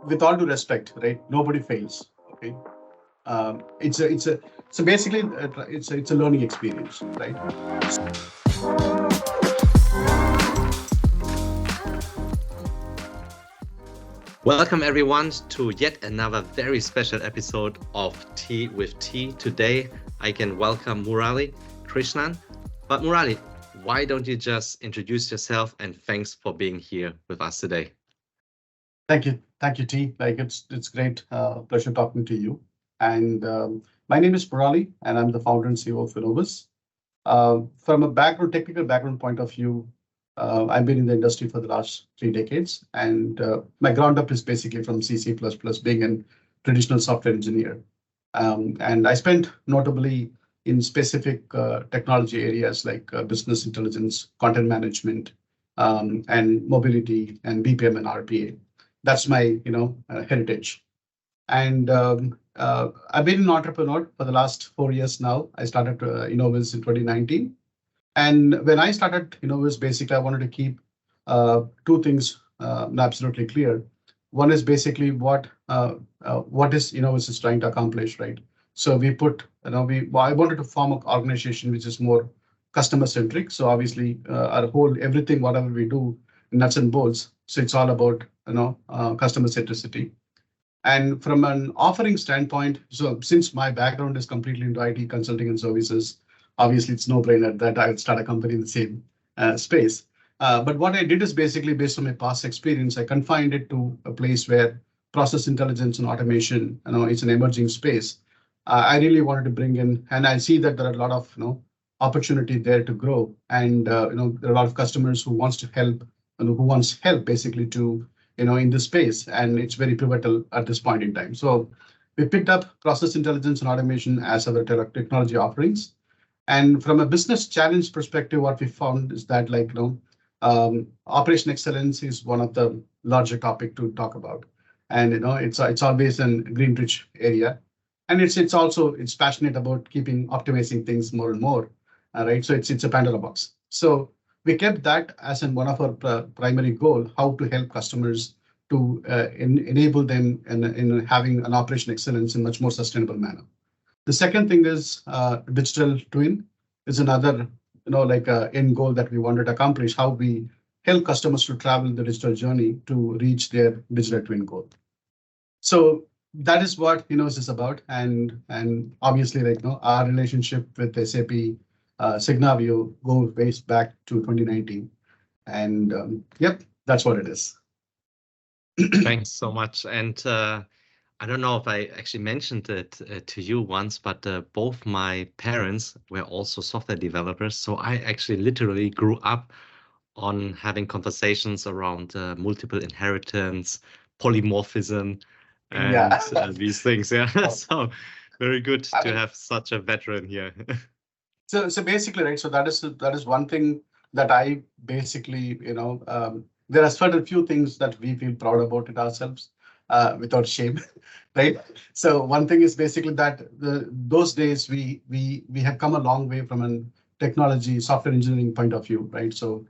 with all due respect, right? Nobody fails. Okay. So basically it's a learning experience, right? Welcome everyone to yet another very special episode of Tea with Tea. Today I can welcome Murali Krishnan. But Murali, why don't you just introduce yourself, and thanks for being here with us today. Thank you, T. Like it's great, pleasure talking to you. And my name is Murali, and I'm the founder and CEO of Innovus. From a technical background point of view, I've been in the industry for the last 3 decades, and my ground up is basically from C, C++, being a traditional software engineer. And I spent notably in specific technology areas like business intelligence, content management, and mobility, and BPM and RPA. That's my heritage. And I've been an entrepreneur for the last 4 years now. I started Innovus in 2019. And when I started Innovus, basically I wanted to keep two things absolutely clear. One is basically what is Innovus is trying to accomplish, right? So we put, I wanted to form an organization which is more customer centric. So obviously our whole everything, whatever we do, nuts and bolts. So it's all about customer centricity. And from an offering standpoint, so since my background is completely into IT consulting and services, obviously it's no brainer that I would start a company in the same space. But what I did is basically based on my past experience, I confined it to a place where process intelligence and automation, it's an emerging space. I really wanted to bring in, and I see that there are a lot of opportunity there to grow, and there are a lot of customers who wants to help, who wants help basically to in this space, and it's very pivotal at this point in time. So we picked up process intelligence and automation as our technology offerings. And from a business challenge perspective, what we found is that operation excellence is one of the larger topic to talk about. And it's always a green rich area. And it's passionate about keeping optimizing things more and more. Right. So it's a Pandora box. So we kept that as one of our primary goal, how to help customers to enable them in having an operation excellence in much more sustainable manner. The second thing is digital twin is another, end goal that we wanted to accomplish, how we help customers to travel the digital journey to reach their digital twin goal. So that is what Innovus is about. And obviously, our relationship with SAP Signavio goes way back to 2019. And yep, that's what it is. Thanks so much. And I don't know if I actually mentioned it to you once, but both my parents were also software developers. So I actually literally grew up on having conversations around multiple inheritance, polymorphism, and these things. Yeah. So very good to have such a veteran here. So basically, right. So that is one thing that I basically, there are certain few things that we feel proud about it ourselves, without shame, right? So one thing is basically that those days we have come a long way from a technology software engineering point of view, right? So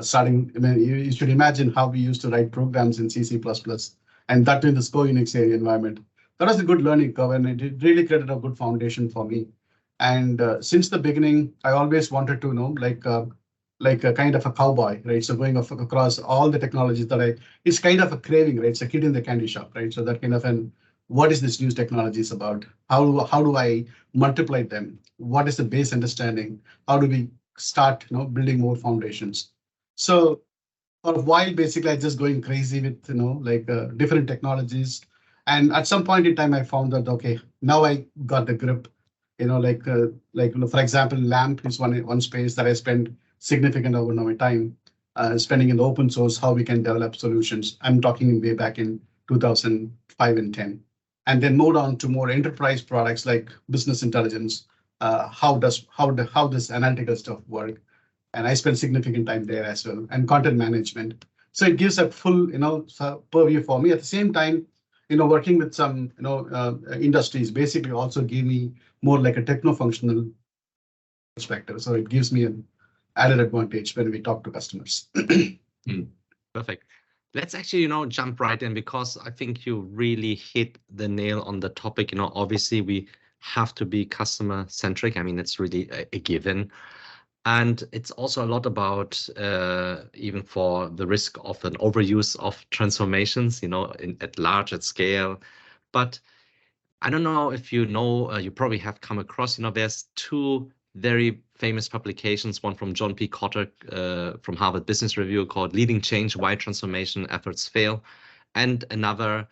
starting, I mean, you should imagine how we used to write programs in C, C++, and that in the Go Unix area environment. That was a good learning curve, and it really created a good foundation for me. And since the beginning, I always wanted to know, like a kind of a cowboy, right? So going across all the technologies it's kind of a craving, right? It's a kid in the candy shop, right? So that kind of what is this new technologies about? How do I multiply them? What is the base understanding? How do we start, building more foundations? So for a while, basically, I just going crazy with, different technologies. And at some point in time, I found that, okay, now I got the grip. For example, LAMP is one space that I spend significant amount of my time spending in the open source, how we can develop solutions. I'm talking way back in 2005 and 10, and then moved on to more enterprise products like business intelligence. How does analytical stuff work? And I spend significant time there as well, and content management. So it gives a full, purview for me. At the same time, working with some, industries basically also give me more like a techno-functional perspective. So it gives me an added advantage when we talk to customers. Perfect. let's actually, jump right in because I think you really hit the nail on the topic. Obviously we have to be customer centric. I mean, it's really a given. And it's also a lot about even for the risk of an overuse of transformations, at large, at scale. But I don't know if you probably have come across, there's two very famous publications, one from John P. Cotter from Harvard Business Review called Leading Change, Why Transformation Efforts Fail, and another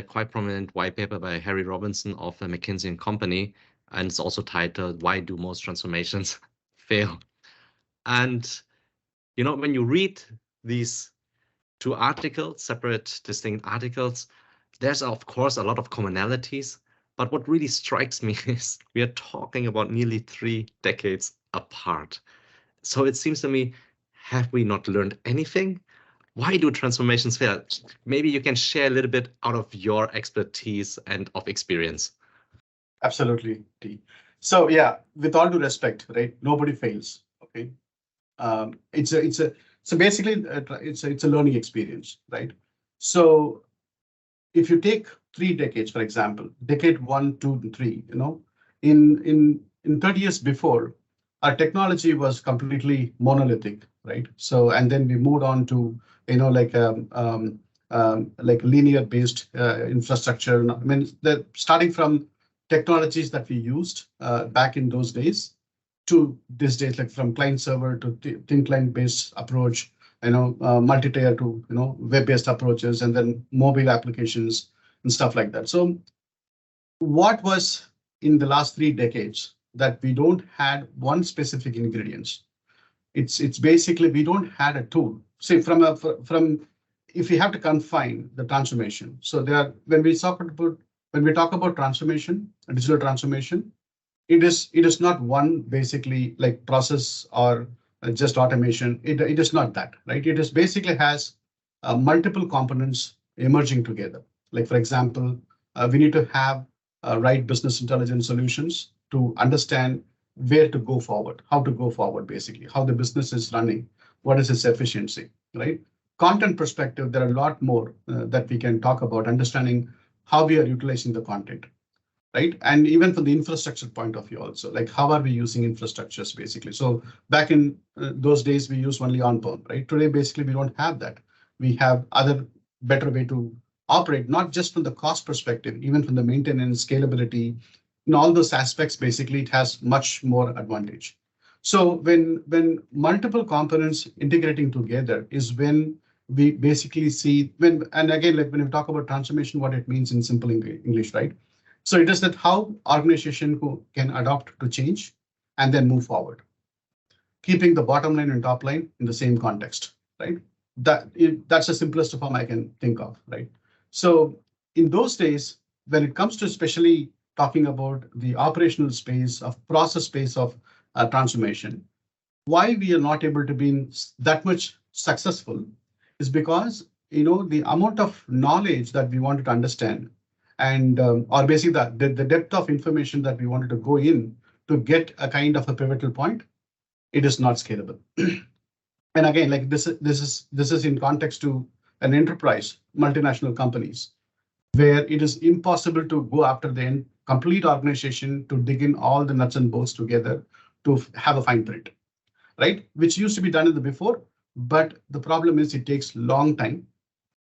quite prominent white paper by Harry Robinson of McKinsey and Company, and it's also titled Why Do Most Transformations Fail? And, when you read these two articles, separate, distinct articles, there's of course a lot of commonalities, but what really strikes me is we are talking about nearly 3 decades apart. So it seems to me, have we not learned anything? Why do transformations fail? Maybe you can share a little bit out of your expertise and of experience. Absolutely, T. So yeah, with all due respect, right? Nobody fails. Okay. So basically it's a learning experience, right? So if you take 3 decades, for example, decade 1, 2, and 3, in 30 years before, our technology was completely monolithic, right? So and then we moved on to like linear based infrastructure. I mean, starting from technologies that we used back in those days to these days, like from client server to thin client based approach, multi-tier to web-based approaches, and then mobile applications and stuff like that. So what was in the last 3 decades that we don't had one specific ingredients? It's basically we don't had a tool. See, from if we have to confine the transformation. So there are when we talk about transformation, digital transformation, it is not one basically like process or just automation. It is not that, right? It is basically has multiple components emerging together. Like for example, we need to have right business intelligence solutions to understand where to go forward, how to go forward, basically how the business is running, what is its efficiency, right? Content perspective, there are a lot more that we can talk about understanding how we are utilizing the content, right? And even from the infrastructure point of view also, like how are we using infrastructures basically? So back in those days, we used only on-prem, right? Today, basically, we don't have that. We have other better way to operate, not just from the cost perspective, even from the maintenance, scalability, in all those aspects, basically, it has much more advantage. So when multiple components integrating together is when we basically see and again, like when we talk about transformation, what it means in simple English, right? So it is that how organization can adapt to change and then move forward, keeping the bottom line and top line in the same context, right? That's the simplest form I can think of, right? So in those days, when it comes to especially talking about the operational space of process space of transformation, why we are not able to be that much successful is because the amount of knowledge that we wanted to understand and or basically the depth of information that we wanted to go in to get a kind of a pivotal point, it is not scalable. And again, like this is in context to an enterprise, multinational companies, where it is impossible to go after the complete organization to dig in all the nuts and bolts together to have a fine print, right? Which used to be done in the before, but the problem is it takes long time.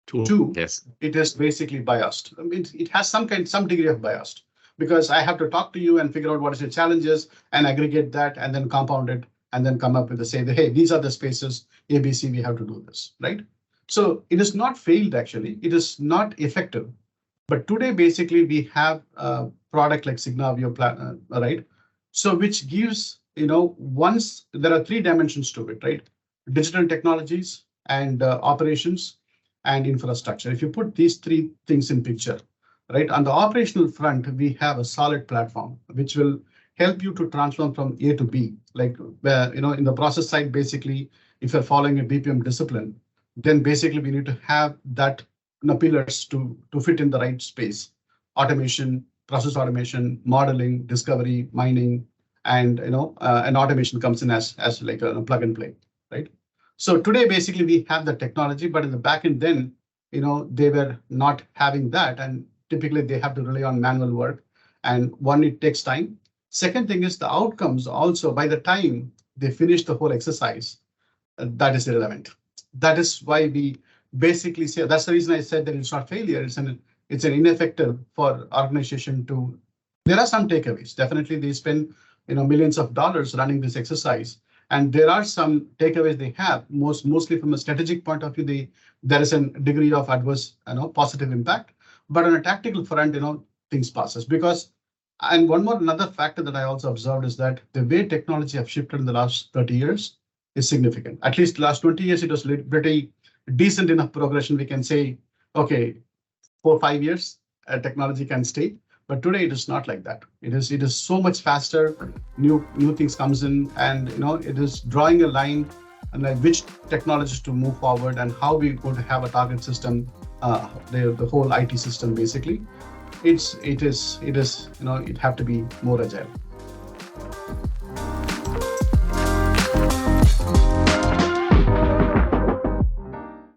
Two, yes, it is basically biased. I mean, it has some degree of biased because I have to talk to you and figure out what is the challenges and aggregate that and then compound it and then come up with the say that, hey, these are the spaces ABC, we have to do this, right? So it is not failed actually. It is not effective. But today, basically, we have a product like Signavio, right? So which gives, once there are 3 dimensions to it, right? Digital technologies and operations and infrastructure. If you put these 3 things in picture, right? On the operational front, we have a solid platform which will help you to transform from A to B. Like where, in the process side, basically, if you're following a BPM discipline, then basically we need to have that pillars to fit in the right space: automation, process automation, modeling, discovery, mining, and and automation comes in as like a plug and play, right? So today, basically, we have the technology, but in the back end, then, they were not having that. And typically they have to rely on manual work. And one, it takes time. Second thing is the outcomes also, by the time they finish the whole exercise, that is irrelevant. That is why we basically say, that's the reason I said that it's not failure. It's an ineffective for organization to. There are some takeaways. Definitely, they spend millions of dollars running this exercise, and there are some takeaways they have. Mostly from a strategic point of view, there is a degree of adverse, positive impact. But on a tactical front, things passes because. And another factor that I also observed is that the way technology have shifted in the last 30 years is significant. At least last 20 years, it was pretty decent enough progression. We can say, okay, 4 or 5 years, technology can stay. But today it is not like that. It is so much faster. New things comes in, and it is drawing a line and like which technologies to move forward and how we're going to have a target system, the whole IT system basically. It have to be more agile.